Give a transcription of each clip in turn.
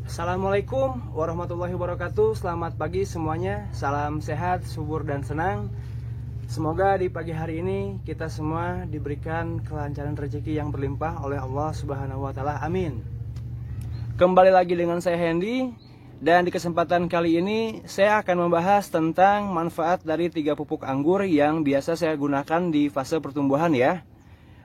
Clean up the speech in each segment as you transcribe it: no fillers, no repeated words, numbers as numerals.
Assalamualaikum warahmatullahi wabarakatuh. Selamat pagi semuanya. Salam sehat, subur dan senang. Semoga di pagi hari ini kita semua diberikan kelancaran rezeki yang berlimpah oleh Allah Subhanahu wa taala. Amin. Kembali lagi dengan saya Hendy, dan di kesempatan kali ini saya akan membahas tentang manfaat dari 3 pupuk anggur yang biasa saya gunakan di fase pertumbuhan ya.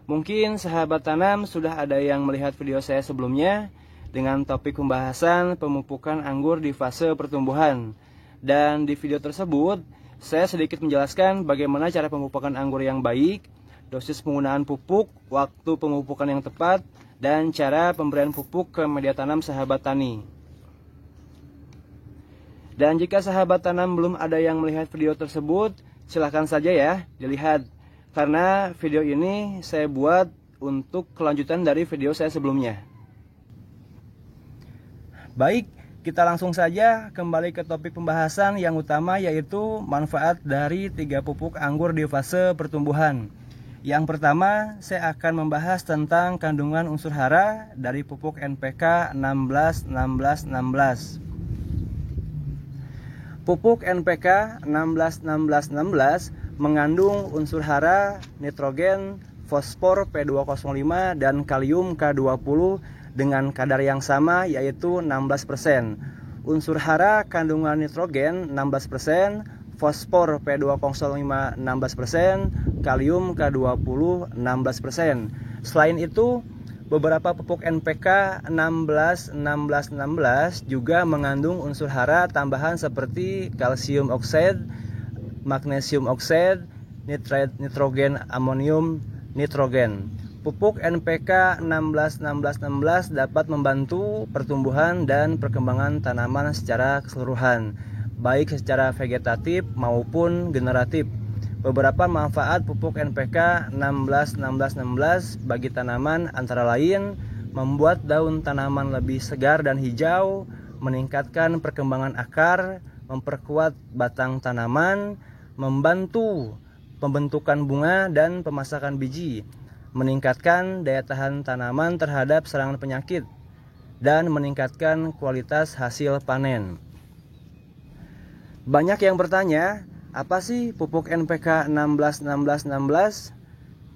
Mungkin sahabat tanam sudah ada yang melihat video saya sebelumnya dengan topik pembahasan pemupukan anggur di fase pertumbuhan. Dan di video tersebut, saya sedikit menjelaskan bagaimana cara pemupukan anggur yang baik, dosis penggunaan pupuk, waktu pemupukan yang tepat, dan cara pemberian pupuk ke media tanam sahabat tani. Dan jika sahabat tanam belum ada yang melihat video tersebut, silahkan saja ya dilihat. Karena video ini saya buat untuk kelanjutan dari video saya sebelumnya. Baik, kita langsung saja kembali ke topik pembahasan yang utama, yaitu manfaat dari 3 pupuk anggur di fase pertumbuhan. Yang pertama, saya akan membahas tentang kandungan unsur hara dari pupuk NPK 16-16-16. Pupuk NPK 16-16-16 mengandung unsur hara, nitrogen, fosfor P205 dan kalium K20 dengan kadar yang sama, yaitu 16%. Unsur hara kandungan nitrogen 16%, fosfor P205 16%, kalium K20 16%. Selain itu, beberapa pupuk NPK 16-16-16 juga mengandung unsur hara tambahan seperti kalsium oksida, magnesium oksida, nitrogen, amonium nitrogen. Pupuk NPK 16-16-16 dapat membantu pertumbuhan dan perkembangan tanaman secara keseluruhan, baik secara vegetatif maupun generatif. Beberapa manfaat pupuk NPK 16-16-16 bagi tanaman antara lain membuat daun tanaman lebih segar dan hijau, meningkatkan perkembangan akar, memperkuat batang tanaman, membantu pembentukan bunga dan pemasakan biji, meningkatkan daya tahan tanaman terhadap serangan penyakit, dan meningkatkan kualitas hasil panen. Banyak yang bertanya, apa sih pupuk NPK 16-16-16?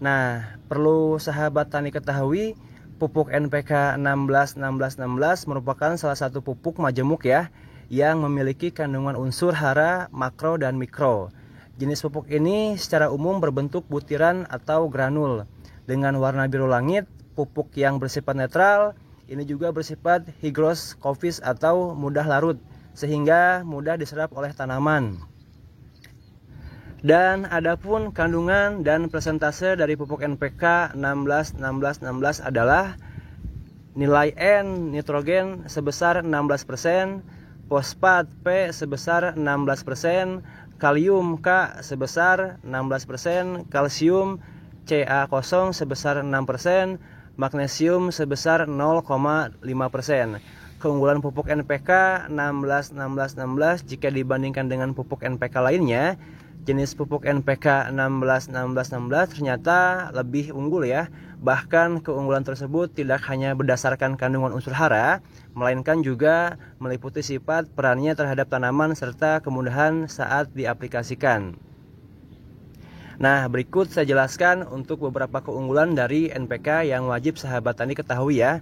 Nah, perlu sahabat tani ketahui, pupuk NPK 16-16-16 merupakan salah satu pupuk majemuk ya, yang memiliki kandungan unsur hara makro dan mikro. Jenis pupuk ini secara umum berbentuk butiran atau granul dengan warna biru langit. Pupuk yang bersifat netral ini juga bersifat hygroscopis atau mudah larut, sehingga mudah diserap oleh tanaman. Dan adapun kandungan dan persentase dari pupuk NPK 16-16-16 adalah nilai N nitrogen sebesar 16%, fosfat P sebesar 16%, kalium K sebesar 16%, kalsium Ca0 sebesar 6%, magnesium sebesar 0,5%. Keunggulan pupuk NPK 16-16-16 jika dibandingkan dengan pupuk NPK lainnya, jenis pupuk NPK 16-16-16 ternyata lebih unggul ya. Bahkan keunggulan tersebut tidak hanya berdasarkan kandungan unsur hara, melainkan juga meliputi sifat perannya terhadap tanaman serta kemudahan saat diaplikasikan. Nah, berikut saya jelaskan untuk beberapa keunggulan dari NPK yang wajib sahabat tani ketahui ya.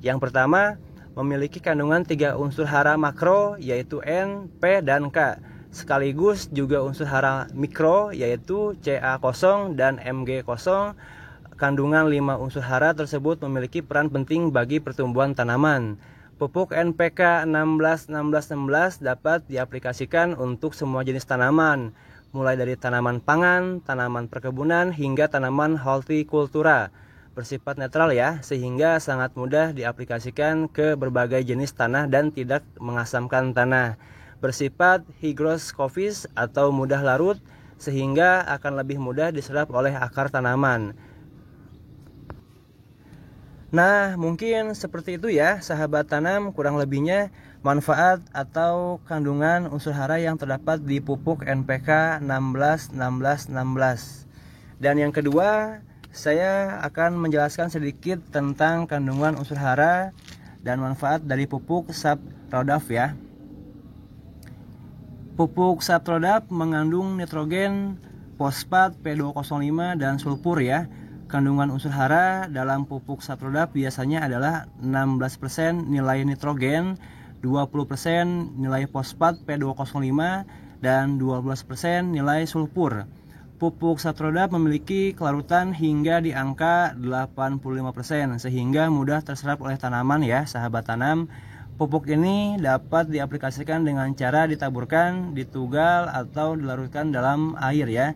Yang pertama, memiliki kandungan 3 unsur hara makro, yaitu N, P, dan K. Sekaligus juga unsur hara mikro, yaitu Ca0 dan Mg0. Kandungan 5 unsur hara tersebut memiliki peran penting bagi pertumbuhan tanaman. Pupuk NPK 16-16-16 dapat diaplikasikan untuk semua jenis tanaman, mulai dari tanaman pangan, tanaman perkebunan, hingga tanaman hortikultura. Bersifat netral ya, sehingga sangat mudah diaplikasikan ke berbagai jenis tanah dan tidak mengasamkan tanah. Bersifat hygroscopis atau mudah larut, sehingga akan lebih mudah diserap oleh akar tanaman. Nah, mungkin seperti itu ya sahabat tanam, kurang lebihnya manfaat atau kandungan unsur hara yang terdapat di pupuk NPK 16-16-16. Dan yang kedua, saya akan menjelaskan sedikit tentang kandungan unsur hara dan manfaat dari pupuk Saprodaf ya. Pupuk Saprodaf mengandung nitrogen, fosfat, P2O5 dan sulfur ya. Kandungan unsur hara dalam pupuk Saprodaf biasanya adalah 16% nilai nitrogen, 20% nilai fosfat P2O5 dan 12% nilai sulfur. Pupuk Saprodaf memiliki kelarutan hingga di angka 85% sehingga mudah terserap oleh tanaman ya, sahabat tanam. Pupuk ini dapat diaplikasikan dengan cara ditaburkan, ditugal atau dilarutkan dalam air ya.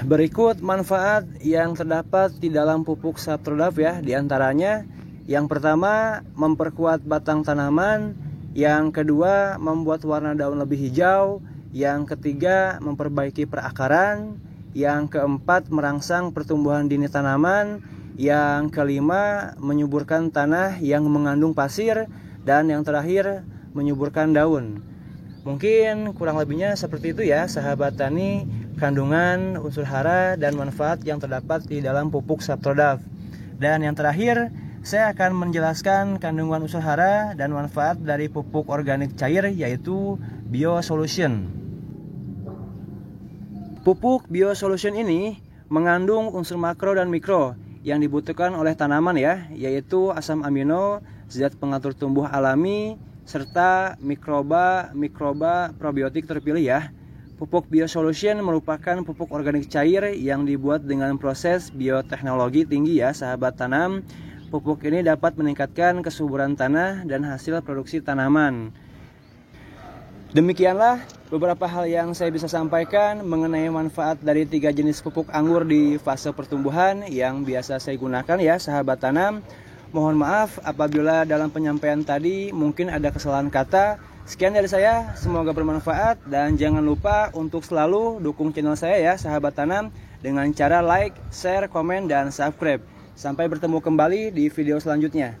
Berikut manfaat yang terdapat di dalam pupuk Saprodaf ya, diantaranya yang pertama memperkuat batang tanaman, yang kedua membuat warna daun lebih hijau, yang ketiga memperbaiki perakaran, yang keempat merangsang pertumbuhan dini tanaman, yang kelima menyuburkan tanah yang mengandung pasir, dan yang terakhir menyuburkan daun. Mungkin kurang lebihnya seperti itu ya sahabat tani, kandungan unsur hara dan manfaat yang terdapat di dalam pupuk Saprodaf. Dan yang terakhir saya akan menjelaskan kandungan unsur hara dan manfaat dari pupuk organik cair yaitu BioSolution. Pupuk BioSolution ini mengandung unsur makro dan mikro yang dibutuhkan oleh tanaman ya, yaitu asam amino, zat pengatur tumbuh alami, serta mikroba probiotik terpilih ya. Pupuk BioSolution merupakan pupuk organik cair yang dibuat dengan proses bioteknologi tinggi ya sahabat tanam. Pupuk ini dapat meningkatkan kesuburan tanah dan hasil produksi tanaman. Demikianlah beberapa hal yang saya bisa sampaikan mengenai manfaat dari 3 jenis pupuk anggur di fase pertumbuhan yang biasa saya gunakan ya sahabat tanam. Mohon maaf apabila dalam penyampaian tadi mungkin ada kesalahan kata. Sekian dari saya, semoga bermanfaat dan jangan lupa untuk selalu dukung channel saya ya sahabat tanam dengan cara like, share, komen, dan subscribe. Sampai bertemu kembali di video selanjutnya.